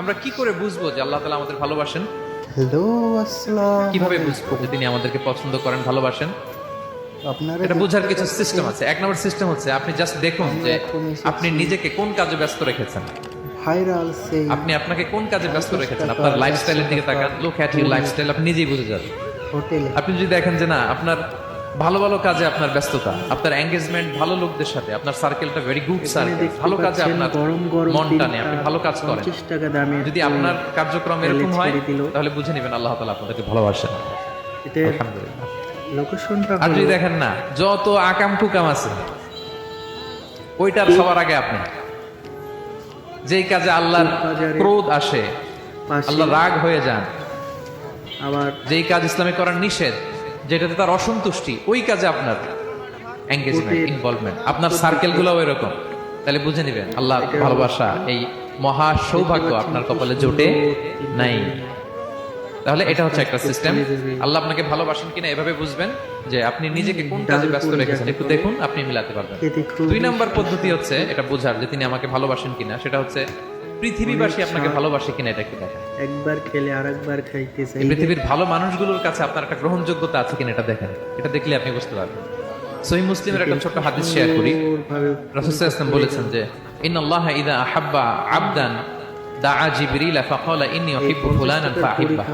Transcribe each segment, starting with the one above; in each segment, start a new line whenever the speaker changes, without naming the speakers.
আমরা কি করে বুঝবো যে আল্লাহ তাআলা আমাদের ভালোবাসেন?
হ্যালো, আসসালাম।
কিভাবে বুঝবো যে তিনি আমাদেরকে পছন্দ করেন, ভালোবাসেন?
আপনারা
এটা বোঝার কিছু সিস্টেম আছে। এক নম্বর সিস্টেম হচ্ছে আপনি জাস্ট দেখুন যে আপনি নিজেকে কোন কাজে ব্যস্ত রেখেছেন।
ভাইরাল সেই
আপনি আপনাকে কোন কাজে ব্যস্ত রেখেছেন, আপনার লাইফস্টাইলের দিকে তাকান, লুক অ্যাট ইউর লাইফস্টাইল, আপনি নিজেই বুঝে যাবেন।
হোটেলে
আপনি যদি দেখেন যে না আপনার ভালো ভালো কাজে আপনার ব্যস্ততা, আপনার এঙ্গেজমেন্ট ভালো লোকদের সাথে, আপনার সার্কেলটা ভেরি গুড সার্কেল, ভালো কাজে আপনার
গরম গরম
মন টানে, আপনি ভালো কাজ করেন,
50 টাকা দামে
যদি আপনার কার্যক্রম এরকম হয় তাহলে বুঝে নেবেন আল্লাহ তাআলা আপনাদেরকে ভালোবাসেন।
এটা
আলহামদুলিল্লাহ।
লোকেশনটা
আর যদি দেখেন না যত আকাম কুকাম আছে ওইটার সবার আগে আপনি, যেই কাজে আল্লাহর ক্রোধ আসে, আল্লাহ রাগ হয়ে যান,
আবার
যেই কাজ ইসলামে করার নিষেধ, যেটাতে তার অসন্তুষ্টি, ওই কাজে আপনার এঙ্গেজমেন্ট, ইনভলভমেন্ট, আপনার সার্কেল গুলো এরকম, তাহলে বুঝে নিবেন আল্লাহ ভালোবাসা, এই মহা সৌভাগ্য আপনার কপালে জোটে নাই। তাহলে এটা হচ্ছে একটা সিস্টেম। আল্লাহ আপনাকে ভালোবাসেন কিনা এভাবে বুঝবেন যে আপনি নিজেকে কোন কাজে ব্যস্ত রেখেছেন, একটু দেখুন, আপনি মিলাতে পারবেন। দুই নাম্বার পদ্ধতি হচ্ছে এটা বোঝার যে তিনি আমাকে ভালোবাসেন কিনা, সেটা হচ্ছে পৃথিবীবাসী আপনাকে ভালোবাসে কিনা এটা একটু দেখেন।
একবার খেলে আরেকবার খাইতে চাই।
এই পৃথিবীর ভালো মানুষগুলোর কাছে আপনার একটা গ্রহণযোগ্যতা আছে কিনা এটা দেখেন। এটা দেখলে আপনি বুঝতে পারবেন। সহিহ মুসলিমের একটা ছোট্ট হাদিস শেয়ার করি। রাসূল সাল্লাল্লাহু আলাইহি ওয়াসাল্লাম বলেছেন যে ইন্নাল্লাহা ইযা আহাব্বা আবদান দাআ জিবরিল ফাকালা ইন্নী উহিব্বু ফুলানান ফাহিব্বা।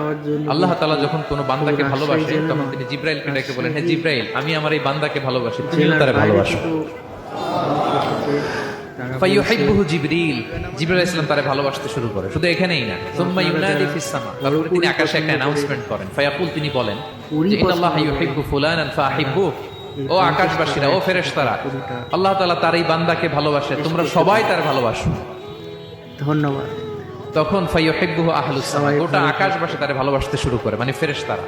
আল্লাহ তাআলা যখন কোনো বান্দাকে ভালোবাসে তখন তিনি জিবরাইলকে ডেকে বলেন, হে জিবরাইল, আমি আমার এই বান্দাকে ভালোবাসি, তুমিও তারে ভালোবাসো। ফায়ুহিব্বুহু জিবরিল, জিবরাইল আলাইহিস সালাম তারে ভালোবাসতে শুরু করে। শুধু এখানেই না, সুম্মা ইউনাদি ফিস সামা, তারপরে তিনি আকাশে একটা অ্যানাউন্সমেন্ট করেন। ফায়াকুল, তিনি বলেন যে ইন্নাল্লাহা ইউহিব্বু ফুলানান ফাহিব্বু, ও আকাশবাসীরা, ও ফেরেশতারা, আল্লাহ তাআলা তার এই বান্দাকে ভালোবাসে, তোমরা সবাই তার ভালোবাসো।
ধন্যবাদ।
তখন ফায়ুহিব্বুহু আহলুস সামা, গোটা আকাশবাসী তারে ভালোবাসতে শুরু করে, মানে ফেরেশতারা।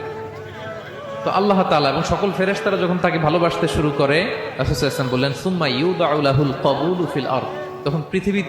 তো আল্লাহ তাআলা এবং সকল ফেরেশতারা যখন তাকে ভালোবাসতে শুরু করে, রাসূল সাল্লাল্লাহু আলাইহি ওয়াসাল্লাম বললেন সুম্মা ইউদাউ লাহুল কবুলু ফিল আরদ, তখন পৃথিবীতে